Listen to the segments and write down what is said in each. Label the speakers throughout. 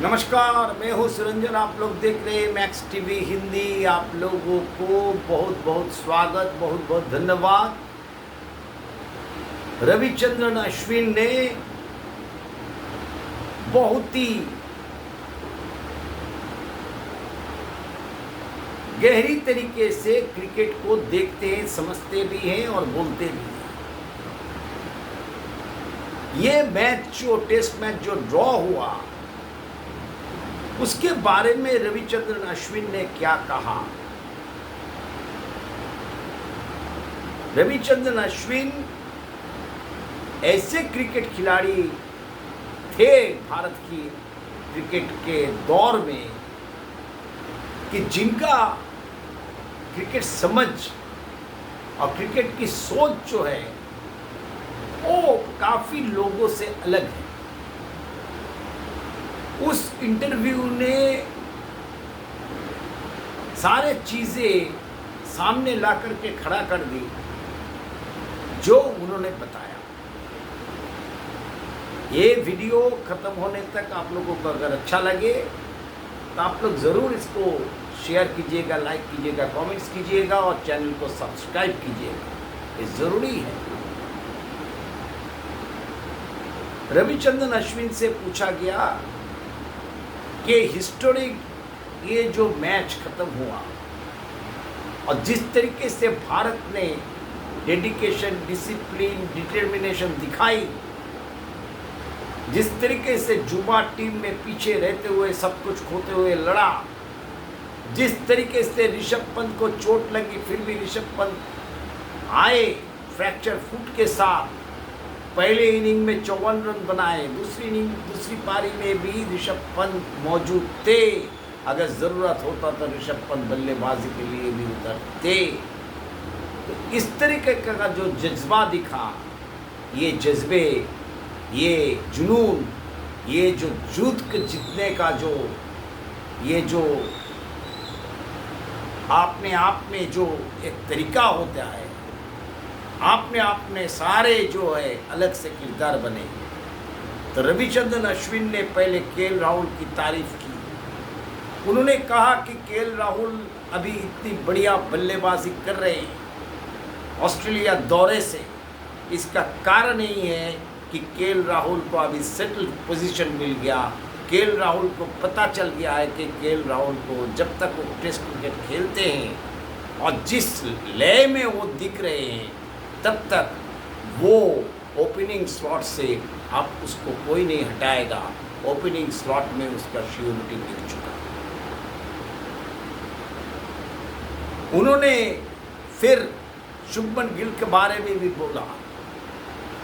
Speaker 1: नमस्कार, मैं हूँ सुरंजन। आप लोग देख रहे हैं मैक्स टीवी हिंदी। आप लोगों को बहुत बहुत स्वागत, बहुत बहुत धन्यवाद। रविचंद्रन अश्विन ने बहुत ही गहरी तरीके से क्रिकेट को देखते हैं, समझते भी हैं और बोलते भी हैं। ये मैच जो टेस्ट मैच जो ड्रॉ हुआ, उसके बारे में रविचंद्रन अश्विन ने क्या कहा। रविचंद्रन अश्विन ऐसे क्रिकेट खिलाड़ी थे भारत की क्रिकेट के दौर में कि जिनका क्रिकेट समझ और क्रिकेट की सोच जो है वो काफी लोगों से अलग है। उस इंटरव्यू ने सारे चीजें सामने ला करके खड़ा कर दी जो उन्होंने बताया। ये वीडियो खत्म होने तक आप लोगों को अगर अच्छा लगे तो आप लोग ज़रूर इसको शेयर कीजिएगा, लाइक कीजिएगा, कमेंट्स कीजिएगा और चैनल को सब्सक्राइब कीजिएगा। ये ज़रूरी है। रविचंद्रन अश्विन से पूछा गया कि हिस्टोरिक ये जो मैच खत्म हुआ और जिस तरीके से भारत ने डेडिकेशन, डिसिप्लिन, डिटर्मिनेशन दिखाई, जिस तरीके से जुबा टीम में पीछे रहते हुए सब कुछ खोते हुए लड़ा, जिस तरीके से ऋषभ पंत को चोट लगी फिर भी ऋषभ पंत आए फ्रैक्चर फुट के साथ, पहले इनिंग में 54 रन बनाए, दूसरी पारी में भी ऋषभ पंत मौजूद थे। अगर ज़रूरत होता तो ऋषभ पंत बल्लेबाजी के लिए भी उतरते। तो इस तरीके का जो जज्बा दिखा, ये जज्बे, ये जुनून, ये जो जीतने का जो ये जो आपने आप में जो एक तरीका होता है, आपने आपने सारे जो है अलग से किरदार बने। तो रविचंद्रन अश्विन ने पहले केएल राहुल की तारीफ की। उन्होंने कहा कि केएल राहुल अभी इतनी बढ़िया बल्लेबाजी कर रहे हैं ऑस्ट्रेलिया दौरे से। इसका कारण यही है कि केएल राहुल को अभी सेटल्ड पोजीशन मिल गया। केएल राहुल को पता चल गया है कि केएल राहुल को जब तक वो टेस्ट क्रिकेट खेलते हैं और जिस लय में वो दिख रहे हैं, तब तक वो ओपनिंग स्लॉट से अब उसको कोई नहीं हटाएगा। ओपनिंग स्लॉट में उसका श्योरिटी मिल चुका। उन्होंने फिर शुभमन गिल के बारे में भी बोला।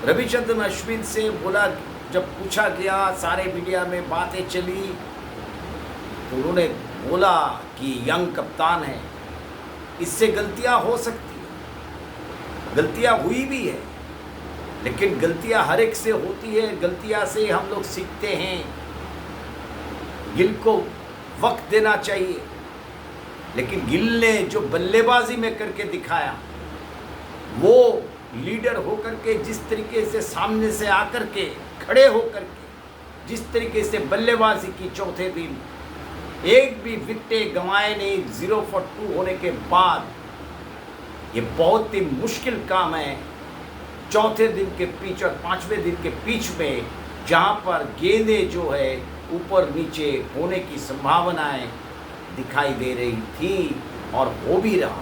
Speaker 1: रविचंद्रन अश्विन से बोला, जब पूछा गया, सारे मीडिया में बातें चली, तो उन्होंने बोला कि यंग कप्तान है, इससे गलतियां हो सकती, गलतियां हुई भी है, लेकिन गलतियां हर एक से होती है। गलतियां से हम लोग सीखते हैं। गिल को वक्त देना चाहिए, लेकिन गिल ने जो बल्लेबाजी में करके दिखाया, वो लीडर होकर के जिस तरीके से सामने से आकर के खड़े होकर के जिस तरीके से बल्लेबाजी की, चौथे दिन एक भी विकेट गंवाए नहीं 0 for 2 होने के बाद। ये बहुत ही मुश्किल काम है चौथे दिन के पिच और पांचवें दिन के पिच में, जहां पर गेंदें जो है ऊपर नीचे होने की संभावनाएं दिखाई दे रही थी और हो भी रहा था।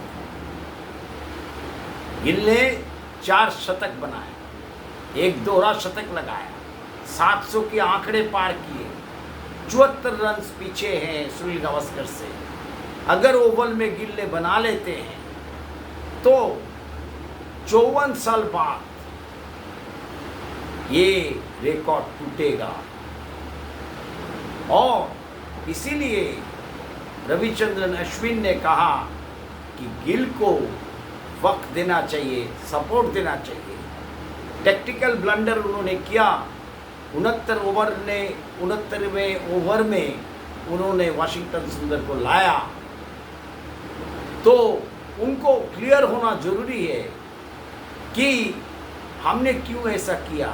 Speaker 1: गिल ने 4 शतक बनाए, एक दोहरा शतक लगाया, 700 के आंकड़े पार किए, 74 रन पीछे हैं सुनील गावस्कर से। अगर ओवल में गिल ने बना लेते हैं तो 54 साल बाद ये रिकॉर्ड टूटेगा। और इसीलिए रविचंद्रन अश्विन ने कहा कि गिल को वक्त देना चाहिए, सपोर्ट देना चाहिए। टैक्टिकल ब्लंडर उन्होंने किया। 69वें ओवर में उन्होंने वाशिंगटन सुंदर को लाया। तो उनको क्लियर होना जरूरी है कि हमने क्यों ऐसा किया।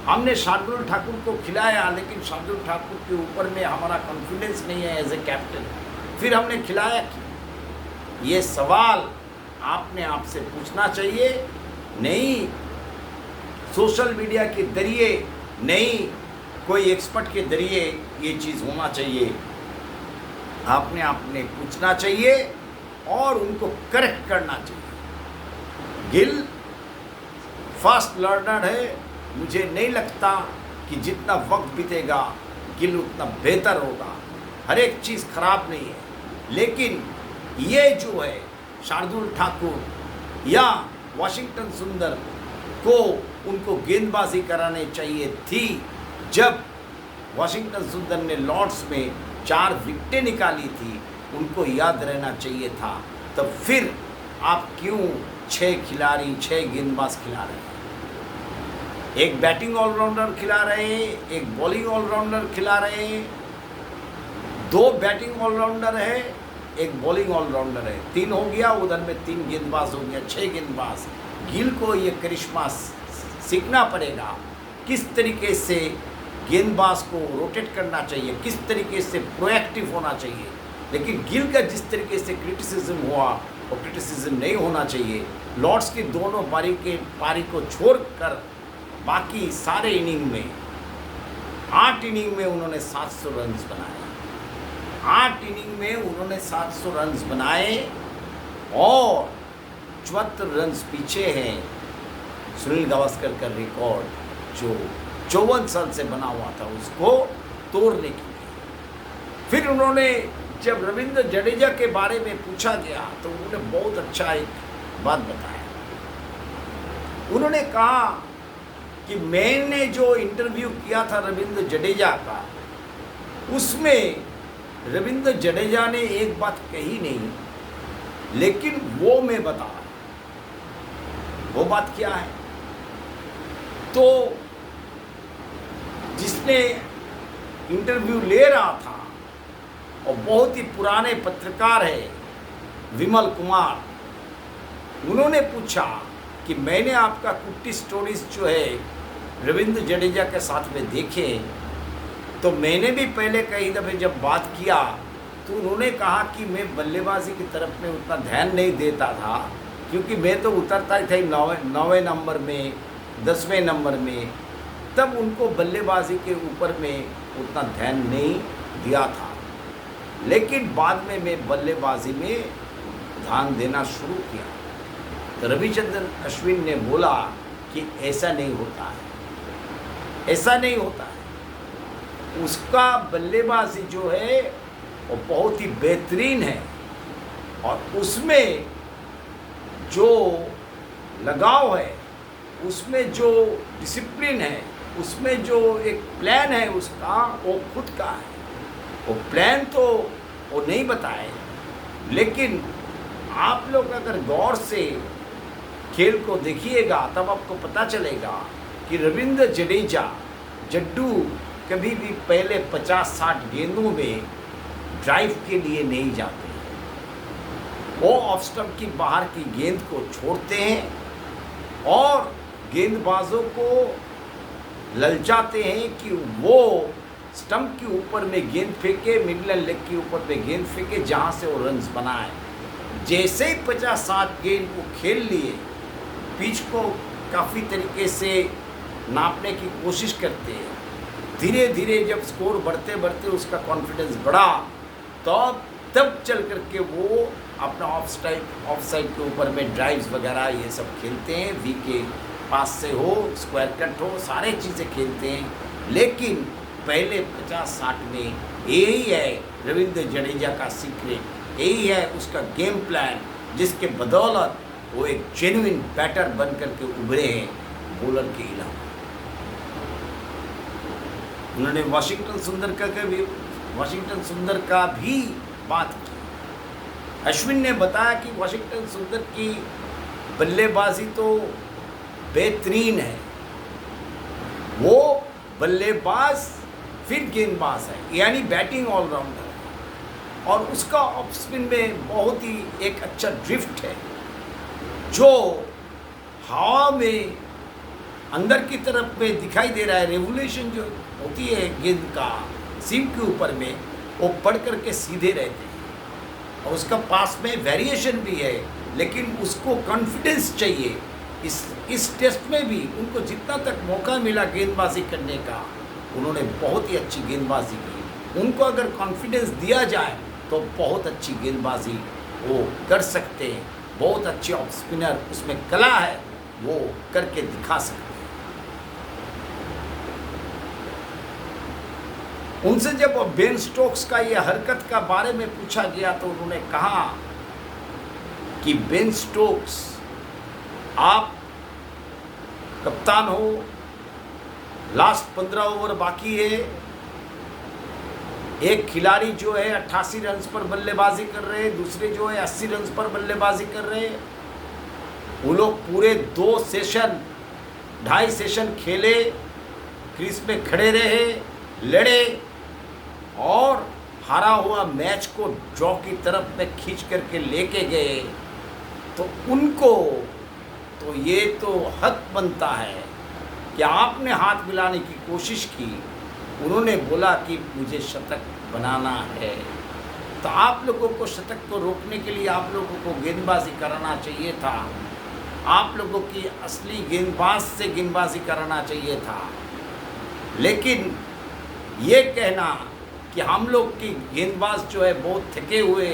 Speaker 1: हमने शार्दुल ठाकुर को खिलाया, लेकिन शार्दुल ठाकुर के ऊपर में हमारा कॉन्फिडेंस नहीं है एज ए कैप्टन, फिर हमने खिलाया क्यों? ये सवाल आपने आपसे पूछना चाहिए। नहीं सोशल मीडिया के जरिए, नहीं कोई एक्सपर्ट के जरिए ये चीज़ होना चाहिए। आपने आपने पूछना चाहिए और उनको करेक्ट करना चाहिए। गिल फास्ट लर्नर है, मुझे नहीं लगता कि जितना वक्त बीतेगा गिल उतना बेहतर होगा। हर एक चीज़ खराब नहीं है, लेकिन ये जो है शार्दुल ठाकुर या वाशिंगटन सुंदर को उनको गेंदबाजी करानी चाहिए थी। जब वाशिंगटन सुंदर ने लॉर्ड्स में 4 विकेटें निकाली थी, उनको याद रहना चाहिए था। तब फिर आप क्यों 6 गेंदबाज खिला रहे हैं? एक बैटिंग ऑलराउंडर खिला रहे हैं, एक बॉलिंग ऑलराउंडर खिला रहे हैं, 2 बैटिंग ऑलराउंडर है, एक बॉलिंग ऑलराउंडर है, 3 हो गया, उधर में 3 गेंदबाज हो गया, 6 गेंदबाज। गिल को ये करिश्मा सीखना पड़ेगा, किस तरीके से गेंदबाज को रोटेट करना चाहिए, किस तरीके से प्रोएक्टिव होना चाहिए। लेकिन गिल का जिस तरीके से क्रिटिसिज्म हुआ वो क्रिटिसिज्म नहीं होना चाहिए। लॉर्ड्स की दोनों पारी को छोड़कर बाकी सारे इनिंग में 8 इनिंग में उन्होंने 700 रन्स बनाए। 8 इनिंग में उन्होंने 700 रन्स बनाए और 74 रन्स पीछे हैं सुनील गावस्कर का रिकॉर्ड जो 54 साल से बना हुआ था, उसको तोड़ने के लिए। फिर उन्होंने जब रविंद्र जडेजा के बारे में पूछा गया तो उन्होंने बहुत अच्छा एक बात बताया। उन्होंने कहा कि मैंने जो इंटरव्यू किया था रविंद्र जडेजा का, उसमें रविंद्र जडेजा ने एक बात कही नहीं, लेकिन वो मैं बता रहा हूं। वो बात क्या है? तो जिसने इंटरव्यू ले रहा था और बहुत ही पुराने पत्रकार है विमल कुमार, उन्होंने पूछा कि मैंने आपका कुट्टी स्टोरीज जो है रविंद्र जडेजा के साथ में देखे, तो मैंने भी पहले कई दफ़े जब बात किया तो उन्होंने कहा कि मैं बल्लेबाजी की तरफ में उतना ध्यान नहीं देता था, क्योंकि मैं तो उतरता ही था 9वें नंबर में, 10वें नंबर में, तब उनको बल्लेबाजी के ऊपर में उतना ध्यान नहीं दिया था। लेकिन बाद में मैं बल्लेबाजी में ध्यान देना शुरू किया। तो रविचंद्रन अश्विन ने बोला कि ऐसा नहीं होता है, ऐसा नहीं होता है। उसका बल्लेबाजी जो है वो बहुत ही बेहतरीन है और उसमें जो लगाव है, उसमें जो डिसिप्लिन है, उसमें जो एक प्लान है उसका, वो खुद का है। वो प्लान तो वो नहीं बताए, लेकिन आप लोग अगर गौर से खेल को देखिएगा तब आपको पता चलेगा कि रविंद्र जडेजा जड्डू कभी भी पहले 50-60 गेंदों में ड्राइव के लिए नहीं जाते। वो ऑफ स्टंप की बाहर की गेंद को छोड़ते हैं और गेंदबाजों को ललचाते हैं कि वो स्टंप के ऊपर में गेंद फेंके, मिडल लेग के ऊपर में गेंद फेंके, जहाँ से वो रन्स बनाए। जैसे ही 50-60 गेंद को खेल लिए, पिच को काफ़ी तरीके से नापने की कोशिश करते हैं। धीरे धीरे जब स्कोर बढ़ते बढ़ते उसका कॉन्फिडेंस बढ़ा, तब चल करके वो अपना ऑफ साइड के ऊपर में ड्राइव्स वगैरह ये सब खेलते हैं। वी के पास से हो, स्क्वायर कट हो, सारे चीज़ें खेलते हैं। लेकिन पहले 50-60 में यही है रविंद्र जडेजा का सीक्रेट, यही है उसका गेम प्लान, जिसके बदौलत वो एक जेन्युइन बैटर बन करके उभरे हैं बॉलर के अलावा। उन्होंने वाशिंगटन सुंदर का भी बात की। अश्विन ने बताया कि वाशिंगटन सुंदर की बल्लेबाजी तो बेहतरीन है, वो बल्लेबाज फिर गेंदबाज है, यानी बैटिंग ऑलराउंडर है, और उसका ऑफ स्पिन में बहुत ही एक अच्छा ड्रिफ्ट है जो हवा में अंदर की तरफ में दिखाई दे रहा है, रेवोल्यूशन जो होती है गेंद का सीम के ऊपर में, वो पड़ करके सीधे रहते हैं और उसका पास में वेरिएशन भी है, लेकिन उसको कॉन्फिडेंस चाहिए। इस टेस्ट में भी उनको जितना तक मौका मिला गेंदबाजी करने का, उन्होंने बहुत ही अच्छी गेंदबाजी की। उनको अगर कॉन्फिडेंस दिया जाए तो बहुत अच्छी गेंदबाजी वो कर सकते हैं। बहुत अच्छे ऑफ स्पिनर, उसमें कला है, वो करके दिखा सकते हैं। उनसे जब बेन स्टोक्स का ये हरकत का बारे में पूछा गया तो उन्होंने कहा कि बेन स्टोक्स, आप कप्तान हो, लास्ट 15 ओवर बाकी है, एक खिलाड़ी जो है 88 रन पर बल्लेबाजी कर रहे हैं, दूसरे जो है 80 रन पर बल्लेबाजी कर रहे हैं। वो लोग पूरे 2 सेशन, 2.5 सेशन खेले, क्रीज में खड़े रहे, लड़े और हारा हुआ मैच को ड्रॉ की तरफ में खींच करके लेके गए। तो उनको तो ये तो हक बनता है कि आपने हाथ मिलाने की कोशिश की। उन्होंने बोला कि मुझे शतक बनाना है, तो आप लोगों को शतक को रोकने के लिए आप लोगों को गेंदबाजी कराना चाहिए था। आप लोगों की असली गेंदबाज से गेंदबाजी कराना चाहिए था। लेकिन ये कहना कि हम लोग की गेंदबाज जो है बहुत थके हुए,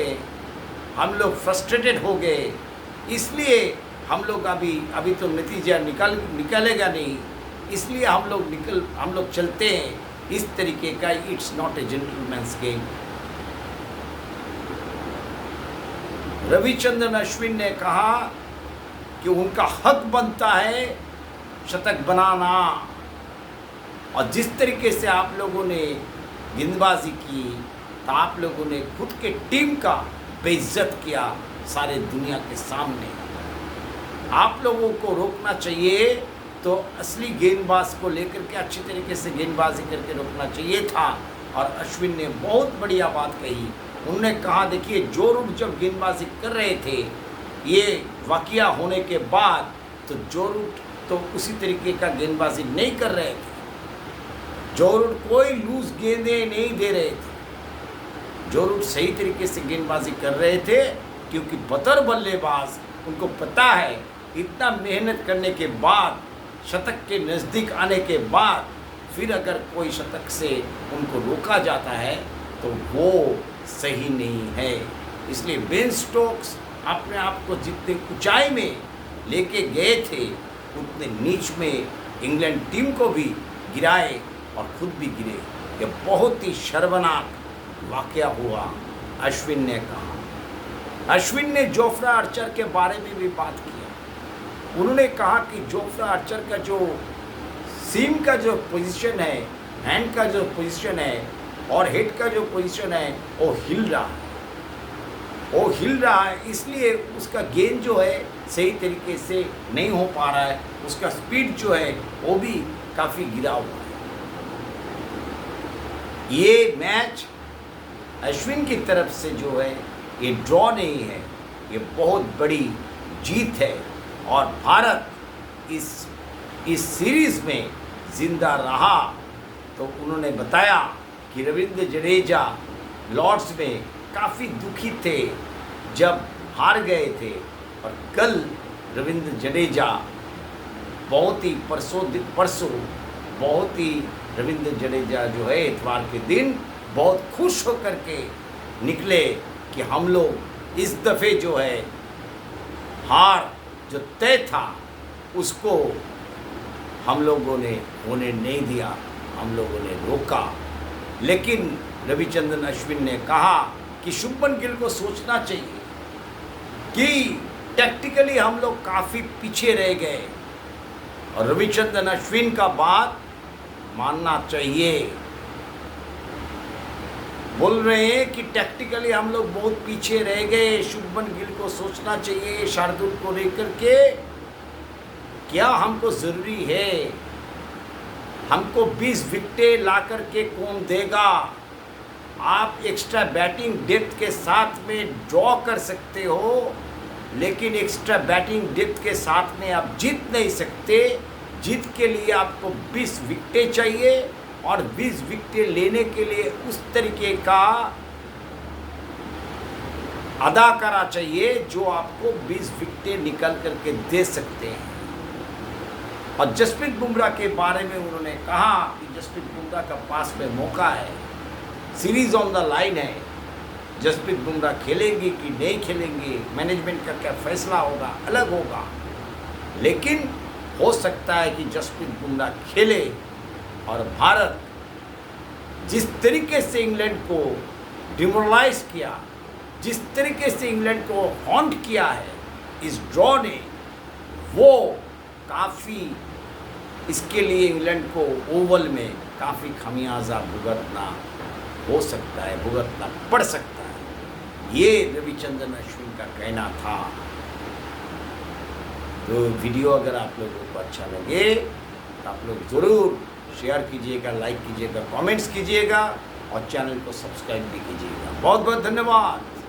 Speaker 1: हम लोग फ्रस्ट्रेटेड हो गए, इसलिए हम लोग अभी तो नतीजा निकलेगा नहीं, इसलिए हम लोग चलते हैं। इस तरीके का it's not a gentleman's game. Ravichandran Ashwin ने कहा कि उनका हक बनता है शतक बनाना, और जिस तरीके से आप लोगों ने गेंदबाजी की तो आप लोगों ने खुद के टीम का बेइज्जत किया सारे दुनिया के सामने। आप लोगों को रोकना चाहिए तो असली गेंदबाज को लेकर के अच्छी तरीके से गेंदबाजी करके रोकना चाहिए था। और अश्विन ने बहुत बढ़िया बात कही। उन्होंने कहा, देखिए जो रूट जब गेंदबाजी कर रहे थे ये वाकया होने के बाद, तो जो रूट तो उसी तरीके का गेंदबाजी नहीं कर रहे थे। जो रूट कोई लूज गेंदें नहीं दे रहे थे। जो रूट सही तरीके से गेंदबाजी कर रहे थे, क्योंकि बतर बल्लेबाज उनको पता है इतना मेहनत करने के बाद, शतक के नज़दीक आने के बाद फिर अगर कोई शतक से उनको रोका जाता है तो वो सही नहीं है। इसलिए बेन स्टोक्स अपने आप को जितने ऊंचाई में लेके गए थे उतने नीच में इंग्लैंड टीम को भी गिराए और खुद भी गिरे। यह बहुत ही शर्मनाक वाकया हुआ, अश्विन ने कहा। अश्विन ने जोफ्रा आर्चर के बारे में भी बात किया। उन्होंने कहा कि जोफ्रा आर्चर का जो सीम का जो पोजीशन है, हैंड का जो पोजीशन है और हेड का जो पोजीशन है, वो हिल रहा है। इसलिए उसका गेंद जो है सही तरीके से नहीं हो पा रहा है। उसका स्पीड जो है वो भी काफ़ी गिरा हुआ है। ये मैच अश्विन की तरफ से जो है ये ड्रॉ नहीं है, ये बहुत बड़ी जीत है। और भारत इस सीरीज़ में ज़िंदा रहा। तो उन्होंने बताया कि रविंद्र जडेजा लॉर्ड्स में काफ़ी दुखी थे जब हार गए थे, और कल रविंद्र जडेजा बहुत ही परसों बहुत ही रविंद्र जडेजा जो है इतवार के दिन बहुत खुश होकर के निकले कि हम लोग इस दफ़े जो है हार जो तय था उसको हम लोगों ने होने नहीं दिया, हम लोगों ने रोका। लेकिन रविचंद्रन अश्विन ने कहा कि शुभमन गिल को सोचना चाहिए कि टैक्टिकली हम लोग काफ़ी पीछे रह गए, और रविचंद्रन अश्विन का बात मानना चाहिए। बोल रहे हैं कि टैक्टिकली हम लोग बहुत पीछे रह गए, शुभमन गिल को सोचना चाहिए शार्दुल को लेकर के, क्या हमको ज़रूरी है, हमको 20 विकेटें ला करके कौन देगा। आप एक्स्ट्रा बैटिंग डेप्थ के साथ में ड्रॉ कर सकते हो, लेकिन एक्स्ट्रा बैटिंग डेप्थ के साथ में आप जीत नहीं सकते। जीत के लिए आपको 20 विकेटें चाहिए और 20 विकेटें लेने के लिए उस तरीके का अदा करा चाहिए जो आपको 20 विकेटें निकल करके दे सकते हैं। और जसप्रीत बुमराह के बारे में उन्होंने कहा कि जसप्रीत बुमराह का पास में मौका है, सीरीज ऑन द लाइन है, जसप्रीत बुमराह खेलेंगे कि नहीं खेलेंगे, मैनेजमेंट का क्या फैसला होगा अलग होगा, लेकिन हो सकता है कि जसप्रीत बुमराह खेले और भारत जिस तरीके से इंग्लैंड को डिमोरलाइज किया, जिस तरीके से इंग्लैंड को हॉन्ट किया है इस ड्रॉ ने, वो काफ़ी इसके लिए इंग्लैंड को ओवल में काफ़ी खमियाजा भुगतना हो सकता है, भुगतना पड़ सकता है। ये रविचंद्रन अश्विन का कहना था। तो वीडियो अगर आप लोगों को अच्छा लगे तो आप लोग ज़रूर शेयर कीजिएगा, लाइक कीजिएगा, कमेंट्स कीजिएगा और चैनल को सब्सक्राइब भी कीजिएगा। बहुत बहुत धन्यवाद।